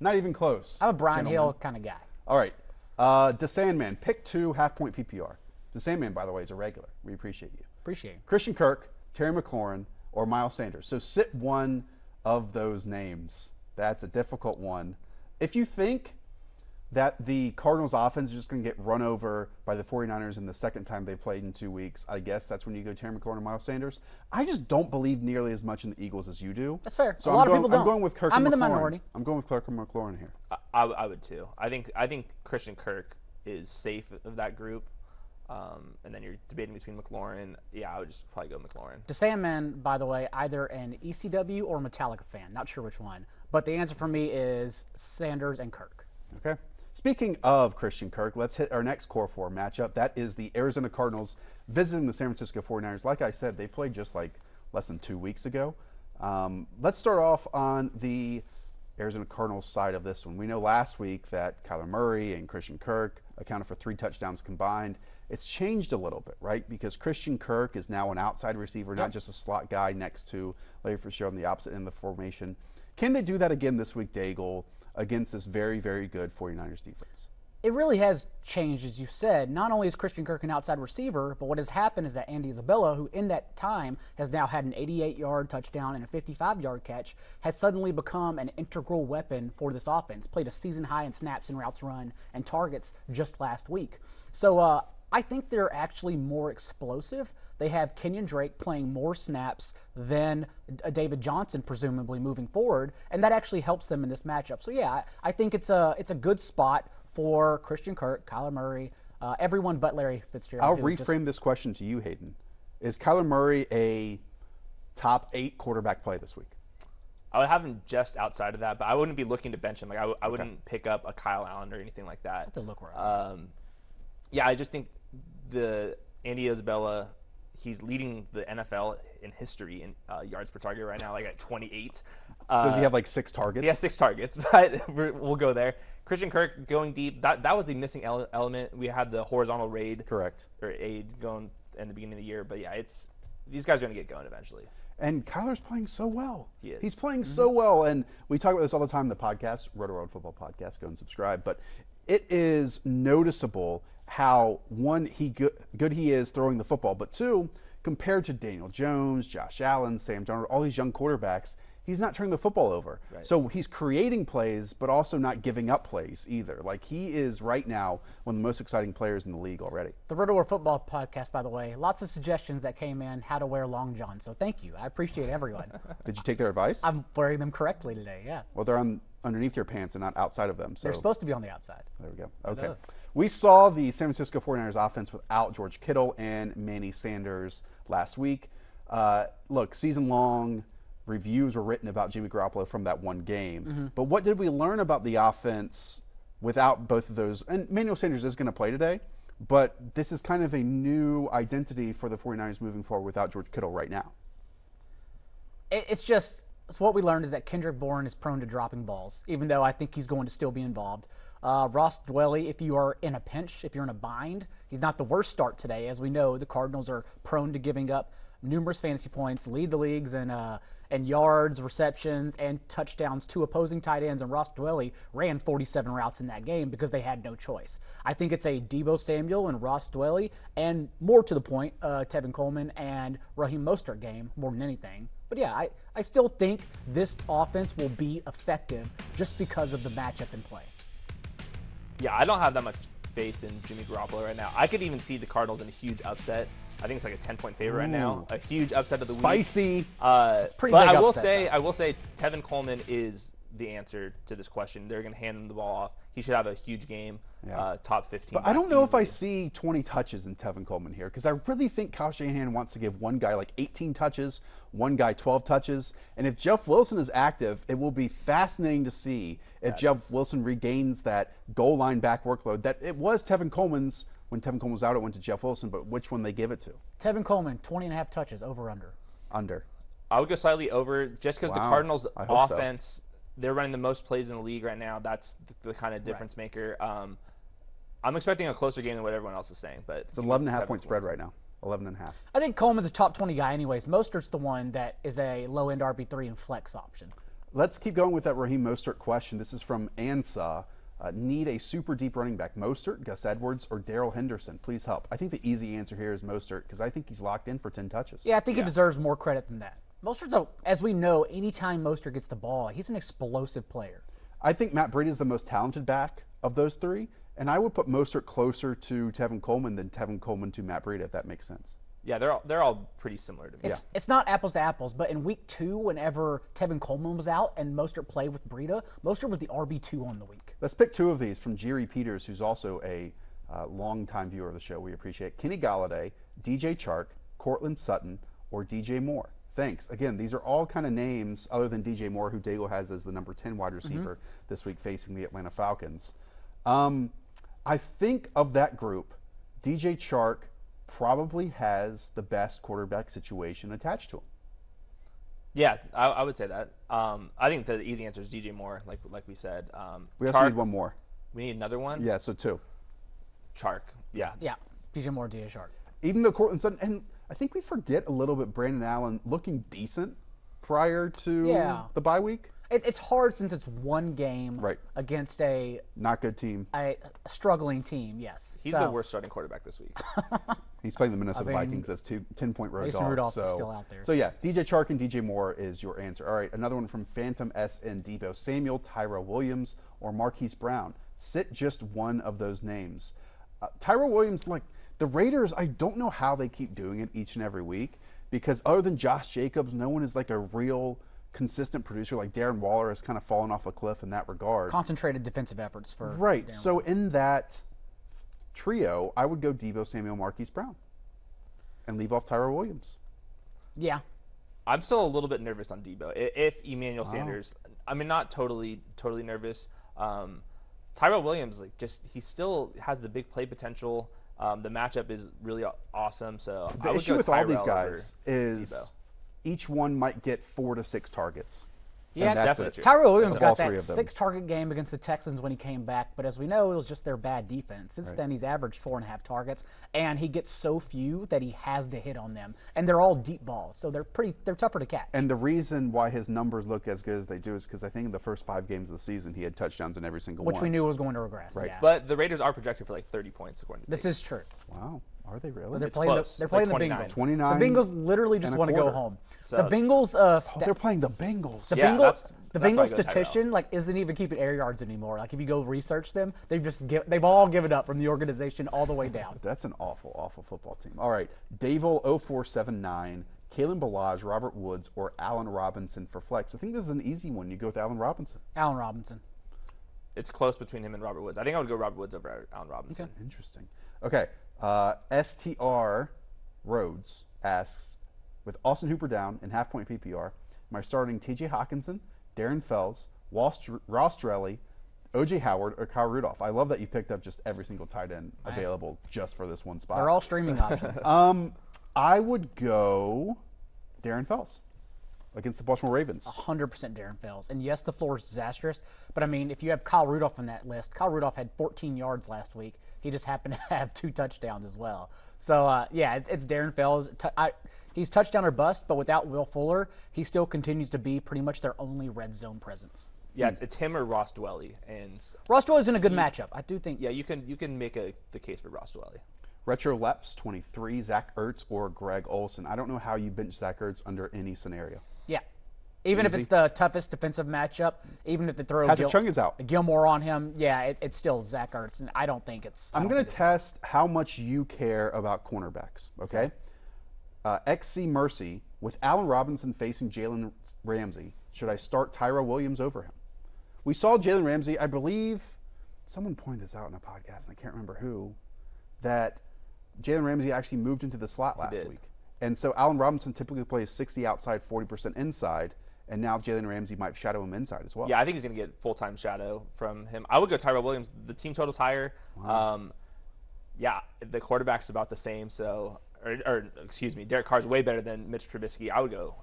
Not even close. I'm a Brian gentlemen. Hill kind of guy. All right. DeSandman, pick 2 half-point PPR. DeSandman, by the way, is a regular. We appreciate you. Appreciate it. Christian Kirk, Terry McLaurin, or Miles Sanders. So sit one of those names. That's a difficult one. If you think that the Cardinals offense is just going to get run over by the 49ers in the second time they played in 2 weeks, I guess that's when you go Terry McLaurin and Miles Sanders. I just don't believe nearly as much in the Eagles as you do. That's fair. So A lot of I'm people don't. going with Kirk I'm and in the McLaurin. minority. I'm going with Kirk and McLaurin here. I would too. I think Christian Kirk is safe of that group. And then you're debating between McLaurin. Yeah, I would just probably go McLaurin. DeSandman, by the way, either an ECW or Metallica fan. Not sure which one. But the answer for me is Sanders and Kirk. Okay. Speaking of Christian Kirk, let's hit our next Core 4 matchup. That is the Arizona Cardinals visiting the San Francisco 49ers. Like I said, they played just like less than 2 weeks ago. Let's start off on the Arizona Cardinals side of this one. We know last week that Kyler Murray and Christian Kirk accounted for 3 touchdowns combined. It's changed a little bit, right? Because Christian Kirk is now an outside receiver, not just a slot guy next to Larry Fitzgerald on the opposite end of the formation. Can they do that again this week, Daigle, against this very, very good 49ers defense? It really has changed, as you said. Not only is Christian Kirk an outside receiver, but what has happened is that Andy Isabella, who in that time has now had an 88-yard touchdown and a 55-yard catch, has suddenly become an integral weapon for this offense. Played a season high in snaps and routes run and targets just last week. So I think they're actually more explosive. They have Kenyon Drake playing more snaps than David Johnson, presumably moving forward, and that actually helps them in this matchup. So yeah, I think it's a good spot for Christian Kirk, Kyler Murray, everyone but Larry Fitzgerald. I'll reframe this question to you, Hayden. Is Kyler Murray a top 8 quarterback play this week? I would have him just outside of that, but I wouldn't be looking to bench him. Like I wouldn't pick up a Kyle Allen or anything like that. I have to look where yeah, I just think the Andy Isabella, he's leading the NFL in history in yards per target right now, like at 28. Does he have like 6 targets? He has 6 targets, but we'll go there. Christian Kirk going deep. That was the missing element. We had the horizontal raid. Correct. Or aid going in the beginning of the year. But yeah, these guys are going to get going eventually. And Kyler's playing so well. He is. He's playing so well. And we talk about this all the time in the podcast, Rotoworld Football Podcast. Go and subscribe. But it is noticeable how, one, good he is throwing the football, but two, compared to Daniel Jones, Josh Allen, Sam Darnold, all these young quarterbacks, he's not turning the football over. Right. So he's creating plays, but also not giving up plays either. Like, he is right now one of the most exciting players in the league already. The Rotoworld Football Podcast, by the way, lots of suggestions that came in how to wear long johns. So thank you. I appreciate everyone. Did you take their advice? I'm wearing them correctly today, yeah. Well, they're underneath your pants and not outside of them. So They're supposed to be on the outside. there we go. Okay. We saw the San Francisco 49ers offense without George Kittle and Manny Sanders last week. Look, season-long reviews were written about Jimmy Garoppolo from that one game. But what did we learn about the offense without both of those? And Manuel Sanders is going to play today, but this is kind of a new identity for the 49ers moving forward without George Kittle right now. It's what we learned is that Kendrick Bourne is prone to dropping balls, even though I think he's going to still be involved. Ross Dwelly, if you are in a pinch, if you're in a bind, he's not the worst start today. As we know, the Cardinals are prone to giving up numerous fantasy points, lead the leagues in yards, receptions, and touchdowns to opposing tight ends, and Ross Dwelly ran 47 routes in that game because they had no choice. I think it's a Deebo Samuel and Ross Dwelly, and more to the point, Tevin Coleman and Raheem Mostert game more than anything. But yeah, I still think this offense will be effective just because of the matchup in play. Yeah, I don't have that much faith in Jimmy Garoppolo right now. I could even see the Cardinals in a huge upset. I think it's like a 10-point favorite right now. A huge upset of the week. Spicy. It's pretty but big I will upset, say, though. I will say, Tevin Coleman is the answer to this question. They're going to hand him the ball off. He should have a huge game. Top 15. But I don't know if I easily. see 20 touches in Tevin Coleman here, because I really think Kyle Shanahan wants to give one guy like 18 touches, one guy 12 touches. And if Jeff Wilson is active, it will be fascinating to see if Jeff Wilson regains that goal line back workload that it was Tevin Coleman's. When Tevin Coleman was out, it went to Jeff Wilson, but which one they give it to? Tevin Coleman, 20.5 touches, over, under. Under. I would go slightly over just because the Wow. Cardinals I hope so. offense, they're running the most plays in the league right now. That's the kind of difference maker. I'm expecting a closer game than what everyone else is saying. But It's 11.5-point spread right now. 11.5. I think Coleman's a top 20 guy anyways. Mostert's the one that is a low-end RB3 and flex option. Let's keep going with that Raheem Mostert question. This is from Ansa. Need a super deep running back, Mostert, Gus Edwards, or Darrell Henderson? Please help. I think the easy answer here is Mostert because I think he's locked in for 10 touches. Yeah, I think he deserves more credit than that. Mostert's, as we know, anytime Mostert gets the ball, he's an explosive player. I think Matt Breida is the most talented back of those three, and I would put Mostert closer to Tevin Coleman than Tevin Coleman to Matt Breida, if that makes sense. Yeah, they're all pretty similar to me. It's not apples to apples, but in week 2, whenever Tevin Coleman was out and Mostert played with Breida, Mostert was the RB2 on the week. Let's pick two of these from Jerry Peters, who's also a longtime viewer of the show. We appreciate it. Kenny Galladay, DJ Chark, Cortland Sutton, or DJ Moore. Thanks. Again, these are all kind of names other than DJ Moore, who Dago has as the number 10 wide receiver this week facing the Atlanta Falcons. I think of that group, DJ Chark probably has the best quarterback situation attached to him. Yeah, I would say that. I think the easy answer is DJ Moore, like we said. We also need one more. We need another one? Yeah, so two. Chark. Yeah. Yeah, DJ Moore, DJ Shark. Even though Cortland Sutton, and I think we forget a little bit Brandon Allen looking decent prior to the bye week. It's hard since it's one game against a not good team, a struggling team. Yes, he's the worst starting quarterback this week. He's playing the Minnesota Vikings as 10-point road dogs. Rudolph is still out there. So yeah, DJ Chark and DJ Moore is your answer. All right, another one from Phantom S and Deebo Samuel, Tyrell Williams, or Marquise Brown. Sit just one of those names. Tyrell Williams, like the Raiders, I don't know how they keep doing it each and every week because other than Josh Jacobs, no one is like a real consistent producer. Like Darren Waller has kind of fallen off a cliff in that regard. Concentrated defensive efforts for right. Darren So Waller. in that trio, I would go Deebo Samuel, Marquise Brown, and leave off Tyrell Williams. Yeah. I'm still a little bit nervous on Deebo. If Emmanuel Sanders, I mean, not totally nervous. Tyrell Williams, he still has the big play potential. The matchup is really awesome. So The I would issue go with all Tyrell these over guys is Deebo. each one might get 4 to 6 targets. Yeah, that's definitely it. true. Tyrell Williams Of all got that three of them. 6-target game against the Texans when he came back, but as we know, it was just their bad defense. Since then, he's averaged 4.5 targets, and he gets so few that he has to hit on them, and they're all deep balls, so they're tougher to catch. And the reason why his numbers look as good as they do is because I think in the first 5 games of the season he had touchdowns in every single which one. we knew was going to regress. Right. Yeah. But the Raiders are projected for like 30 points according to This Vegas. is true. Wow, are they really? They're It's playing close. they're It's playing like the 29. Bengals. 29 The Bengals literally just and a want to go quarter. home. So- the Bengals Oh, they're playing the Bengals. The Yeah, Bengals, that's the why I Bengals go Tyrell. statistician isn't even keeping air yards anymore. Like if you go research them, they've all given up from the organization all the way down. That's an awful, awful football team. All right, Dave-O 0479, Kalen Ballage, Robert Woods, or Allen Robinson for flex. I think this is an easy one. You go with Allen Robinson. Allen Robinson. It's close between him and Robert Woods. I think I would go Robert Woods over Allen Robinson. Okay. Interesting. Okay, STR Rhodes asks, with Austin Hooper down in half-point PPR, am I starting T.J. Hawkinson, Darren Fells, Ross Drelly, O.J. Howard, or Kyle Rudolph? I love that you picked up just every single tight end available just for this one spot. They're all streaming options. I would go Darren Fells against the Baltimore Ravens. 100% Darren Fells. And yes, the floor is disastrous, but I mean, if you have Kyle Rudolph on that list, Kyle Rudolph had 14 yards last week. He just happened to have 2 touchdowns as well. So, yeah, it's Darren Fells. He's touchdown or bust, but without Will Fuller, he still continues to be pretty much their only red zone presence. Yeah, it's him or Ross Dwelly, and Ross Dwelly's in a good matchup. I do think. yeah, you can make the case for Ross Dwelly. Retro Leps 23, Zach Ertz or Greg Olson. I don't know how you bench Zach Ertz under any scenario. Yeah. Even if Easy. it's the toughest defensive matchup, even if they throw Patrick Chung is out. Gilmore on him, yeah, it's still Zach Ertz, and I don't think it's. I'm going to test how much you care about cornerbacks, okay? XC Mercy, with Allen Robinson facing Jalen Ramsey, should I start Tyrell Williams over him? We saw Jalen Ramsey, I believe, someone pointed this out in a podcast, and I can't remember who, that Jalen Ramsey actually moved into the slot last did. week. And so Allen Robinson typically plays 60 outside, 40% inside, and now Jalen Ramsey might shadow him inside as well. Yeah, I think he's going to get full-time shadow from him. I would go Tyrell Williams. The team total's higher. Yeah, the quarterback's about the same. So, or excuse me, Derek Carr's way better than Mitch Trubisky. I would go.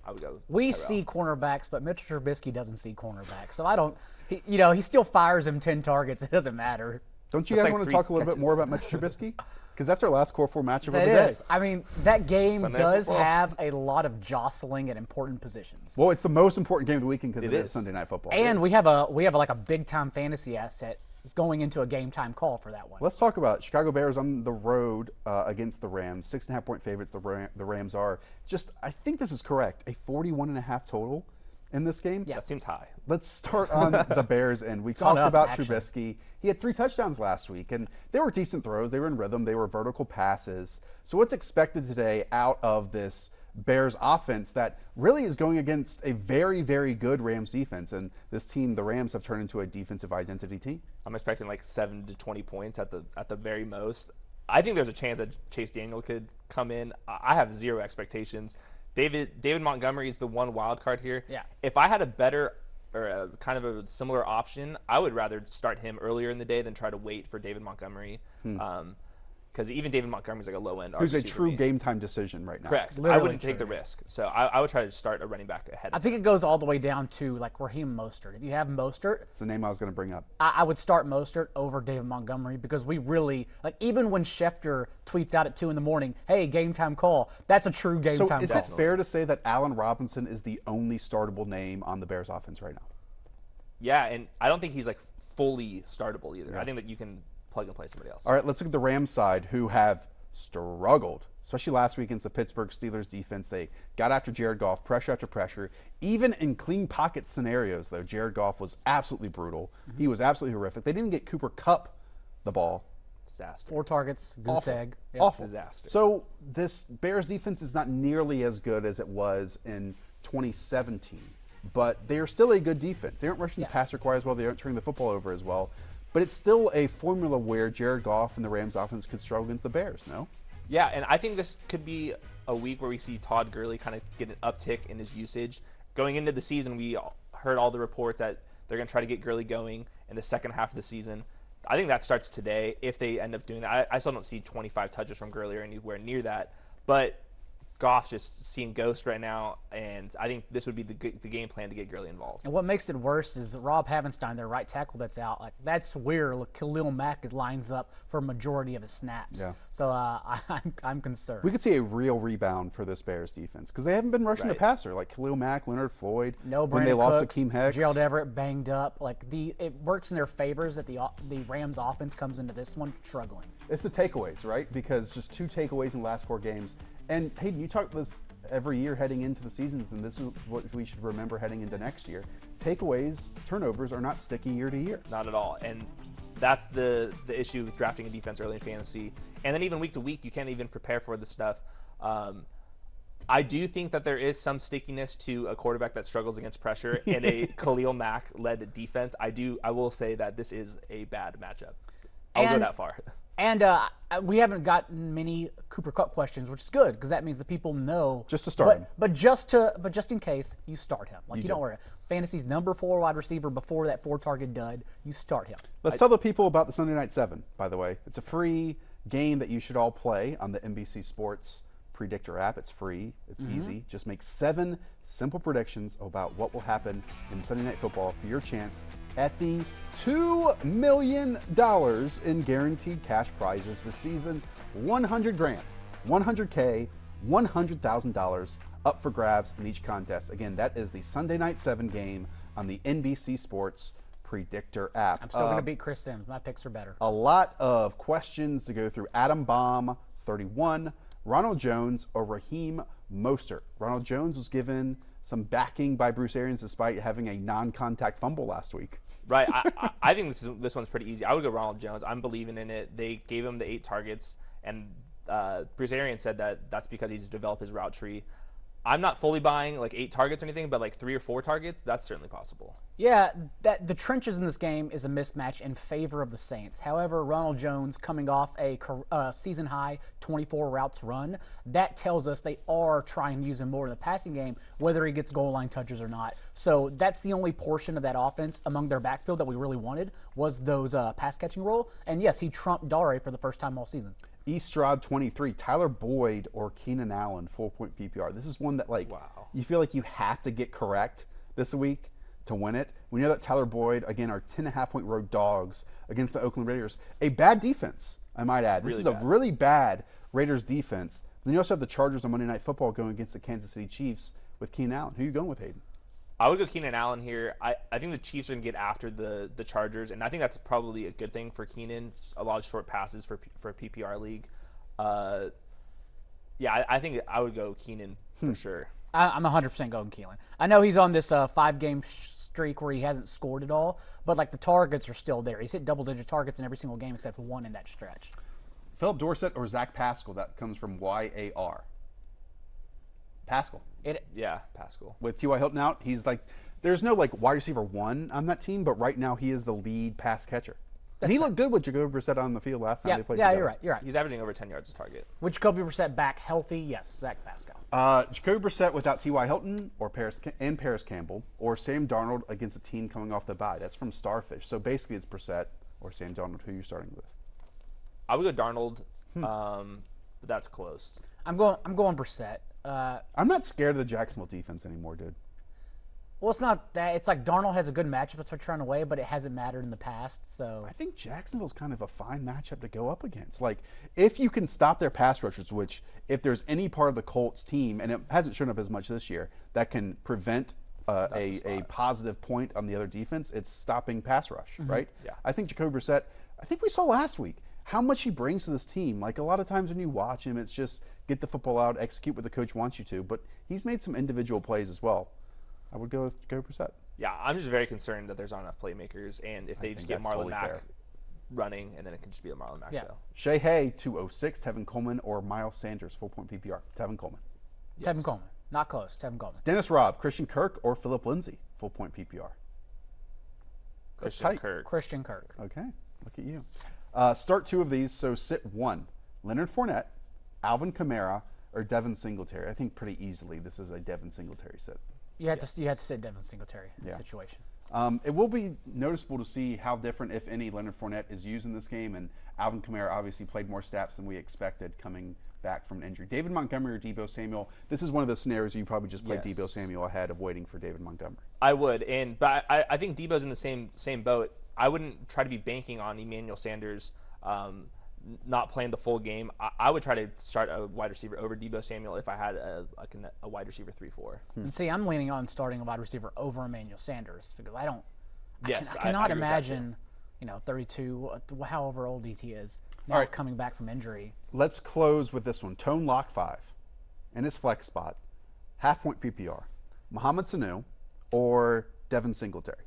We Tyrell. see cornerbacks, but Mitch Trubisky doesn't see cornerbacks. So I don't. He still fires him 10 targets. It doesn't matter. Don't you That's guys like want to 3 talk a little bit catches. more about Mitch Trubisky? Because that's our last Core 4 matchup of the It day. is. I mean, that game Sunday does football. have a lot of jostling at important positions. Well, it's the most important game of the weekend because it is is. Sunday Night Football. And we have like a big time fantasy asset going into a game time call for that one. Let's talk about it. Chicago Bears on the road against the Rams. 6.5-point favorites. The Rams are just. I think this is correct. A 41.5 total in this game. Yeah. That seems high. Let's start on the Bears, and we gone talked up, about actually. Trubisky. He had 3 touchdowns last week, and they were decent throws. They were in rhythm. They were vertical passes. So what's expected today out of this Bears offense that really is going against a very, very good Rams defense? And this team, the Rams, have turned into a defensive identity team. I'm expecting like 7 to 20 points at the very most. I think there's a chance that Chase Daniel could come in. I have zero expectations. David Montgomery is the one wild card here. Yeah. If I had a better or a kind of a similar option, I would rather start him earlier in the day than try to wait for David Montgomery. Because even David Montgomery's like a low end. Who's a RB2 for true me. game time decision right now. Correct. I Literally wouldn't take true. the risk. So I would try to start a running back ahead. I think it goes all the way down to like Raheem Mostert. If you have Mostert, It's the name I was going to bring up. I would start Mostert over David Montgomery because we really like even when Schefter tweets out at 2 a.m, hey, game time call. That's a true game So time is call. it fair to say that Allen Robinson is the only startable name on the Bears offense right now? Yeah, and I don't think he's like fully startable either. I think that you can plug and play somebody else. All right, let's look at the Rams side, who have struggled, especially last week against the Pittsburgh Steelers defense. They got after Jared Goff, pressure after pressure. Even in clean pocket scenarios, though, Jared Goff was absolutely brutal. He was absolutely horrific. They didn't get Cooper Kupp the ball. Disaster. 4 targets, goose Awful. egg. Yep. Awful. Disaster. So this Bears defense is not nearly as good as it was in 2017, but they are still a good defense. They aren't rushing the passer quite as well. They aren't turning the football over as well. But it's still a formula where Jared Goff and the Rams offense could struggle against the Bears, no? Yeah, and I think this could be a week where we see Todd Gurley kind of get an uptick in his usage. Going into the season, we heard all the reports that they're going to try to get Gurley going in the second half of the season. I think that starts today if they end up doing that. I still don't see 25 touches from Gurley or anywhere near that. But Goff's just seeing ghosts right now, and I think this would be the game plan to get Gurley involved. And what makes it worse is Rob Havenstein, their right tackle that's out. Like, that's where Khalil Mack lines up for a majority of his snaps. Yeah. So I'm concerned. We could see a real rebound for this Bears defense because they haven't been rushing the passer like Khalil Mack, Leonard Floyd. No, when Brandon they lost Cooks, Akeem Hicks. Gerald Everett banged up. Like it works in their favors that the Rams offense comes into this one struggling. It's the takeaways, right? Because just 2 takeaways in the last 4 games. And Hayden, you talk this every year heading into the seasons, and this is what we should remember heading into next year. Takeaways, turnovers are not sticky year to year. Not at all. And that's the issue with drafting a defense early in fantasy. And then even week to week, you can't even prepare for this stuff. I do think that there is some stickiness to a quarterback that struggles against pressure and a Khalil Mack-led defense. I will say that this is a bad matchup. I'll go that far. And we haven't gotten many Cooper Kupp questions, which is good because that means the people know. Just to start him. But just in case, you start him. Like you don't worry. Fantasy's number 4 wide receiver before that 4-target dud. You start him. Let's tell the people about the Sunday Night 7, by the way. It's a free game that you should all play on the NBC Sports Predictor app. It's free. It's easy. Just make 7 simple predictions about what will happen in Sunday Night Football for your chance at the $2 million in guaranteed cash prizes this season. $100,000, $100K, $100,000 up for grabs in each contest. Again, that is the Sunday Night 7 game on the NBC Sports Predictor app. I'm still going to beat Chris Sims. My picks are better. A lot of questions to go through. Adam Baum, 31. Ronald Jones or Raheem Mostert. Ronald Jones was given some backing by Bruce Arians despite having a non-contact fumble last week. Right. I think this one's pretty easy. I would go Ronald Jones. I'm believing in it. They gave him the 8 targets, and Bruce Arians said that that's because he's developed his route tree. I'm not fully buying like 8 targets or anything, but like 3 or 4 targets, that's certainly possible. Yeah, the trenches in this game is a mismatch in favor of the Saints. However, Ronald Jones coming off a season-high 24 routes run, that tells us they are trying to use him more in the passing game, whether he gets goal line touches or not. So that's the only portion of that offense among their backfield that we really wanted was those pass-catching role. And yes, he trumped Dare for the first time all season. Estrad 23, Tyler Boyd or Keenan Allen, 4-point PPR. This is one that you feel like you have to get correct this week to win it. We know that Tyler Boyd, again, are 10.5-point road dogs against the Oakland Raiders. A bad defense, I might add. This is a really bad Raiders defense. Then you also have the Chargers on Monday Night Football going against the Kansas City Chiefs with Keenan Allen. Who are you going with, Hayden? I would go Keenan Allen here. I think the Chiefs are going to get after the Chargers, and I think that's probably a good thing for Keenan. A lot of short passes for a PPR league. I think I would go Keenan for sure. I'm 100% going Keelan. I know he's on this 5-game streak where he hasn't scored at all, but like the targets are still there. He's hit double-digit targets in every single game except for one in that stretch. Philip Dorsett or Zach Pascal? That comes from YAR. Pascal. Pascal. With T.Y. Hilton out, he's like, there's no like wide receiver 1 on that team, but right now he is the lead pass catcher. And he looked good with Jacoby Brissett on the field last time they played together. You're right. He's averaging over 10 yards a target. With Jacoby Brissett back healthy, yes, Zach Pascal. Jacoby Brissett without T.Y. Hilton or Paris Campbell or Sam Darnold against a team coming off the bye. That's from Starfish. So basically it's Brissett or Sam Darnold. Who are you starting with? I would go Darnold, but that's close. I'm going Brissett. I'm not scared of the Jacksonville defense anymore, dude. Well, it's not that. It's like Darnold has a good matchup that's trying away, but it hasn't mattered in the past. So I think Jacksonville's kind of a fine matchup to go up against. Like, if you can stop their pass rushers, which if there's any part of the Colts team, and it hasn't shown up as much this year, that can prevent a positive point on the other defense, it's stopping pass rush, right? Yeah. I think Jacoby Brissett, I think we saw last week how much he brings to this team. Like, a lot of times when you watch him, it's just get the football out, execute what the coach wants you to. But he's made some individual plays as well. I would go with Jacoby Brissett. Yeah, I'm just very concerned that there's not enough playmakers, and if they just get Marlon Mack running, and then it can just be a Marlon Mack show. Shea Hay, 206, Tevin Coleman or Miles Sanders, 4-point PPR. Tevin Coleman. Yes. Tevin Coleman. Not close. Tevin Coleman. Dennis Robb, Christian Kirk or Philip Lindsay, 4-point PPR. Christian Kirk. Christian Kirk. Okay, look at you. Start 2 of these, so sit 1. Leonard Fournette, Alvin Kamara, or Devin Singletary. I think pretty easily this is a Devin Singletary sit. You had to sit Devin Singletary in this situation. It will be noticeable to see how different, if any, Leonard Fournette is used in this game, and Alvin Kamara obviously played more snaps than we expected coming back from an injury. David Montgomery or Deebo Samuel, this is one of the scenarios where you probably just play Yes. Deebo Samuel ahead of waiting for David Montgomery. I would, but I think Debo's in the same boat. I wouldn't try to be banking on Emmanuel Sanders not playing the full game. I would try to start a wide receiver over Deebo Samuel if I had a wide receiver 3-4. And see, I'm leaning on starting a wide receiver over Emmanuel Sanders because I Yes, I cannot agree with that, imagine, 32, however old he is, now right. coming back from injury. Let's close with this one. Tone Lock 5 in his flex spot, half-point PPR. Mohamed Sanu or Devin Singletary.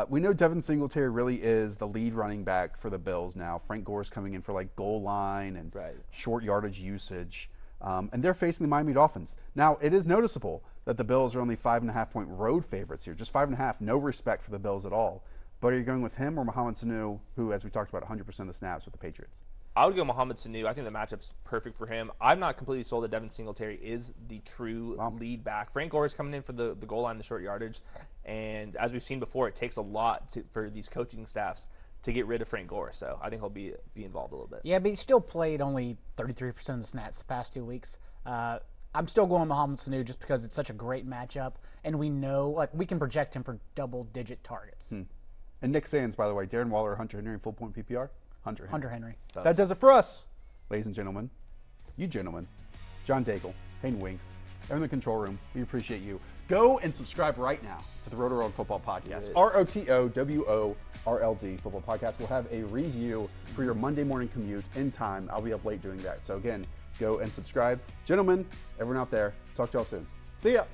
We know Devin Singletary really is the lead running back for the Bills now. Frank Gore's coming in for like goal line and short yardage usage. And they're facing the Miami Dolphins. Now, it is noticeable that the Bills are only 5.5-point road favorites here. Just 5.5, no respect for the Bills at all. But are you going with him or Mohamed Sanu, who, as we talked about, 100% of the snaps with the Patriots? I would go Mohamed Sanu. I think the matchup's perfect for him. I'm not completely sold that Devin Singletary is the true lead back. Frank Gore is coming in for the goal line, the short yardage. And as we've seen before, it takes a lot for these coaching staffs to get rid of Frank Gore. So I think he'll be involved a little bit. Yeah, but he still played only 33% of the snaps the past 2 weeks. I'm still going Mohamed Sanu just because it's such a great matchup, and we know we can project him for double-digit targets. And Nick Sands, by the way, Darren Waller, Hunter Henry, full-point PPR? Hunter Henry. That does it for us, ladies and gentlemen. You gentlemen. John Daigle, Hayden Winks, they're in the control room. We appreciate you. Go and subscribe right now to the Rotoworld Football Podcast. ROTOWORLD Football Podcast. We'll have a review for your Monday morning commute in time. I'll be up late doing that. So again, go and subscribe. Gentlemen, everyone out there, talk to y'all soon. See ya.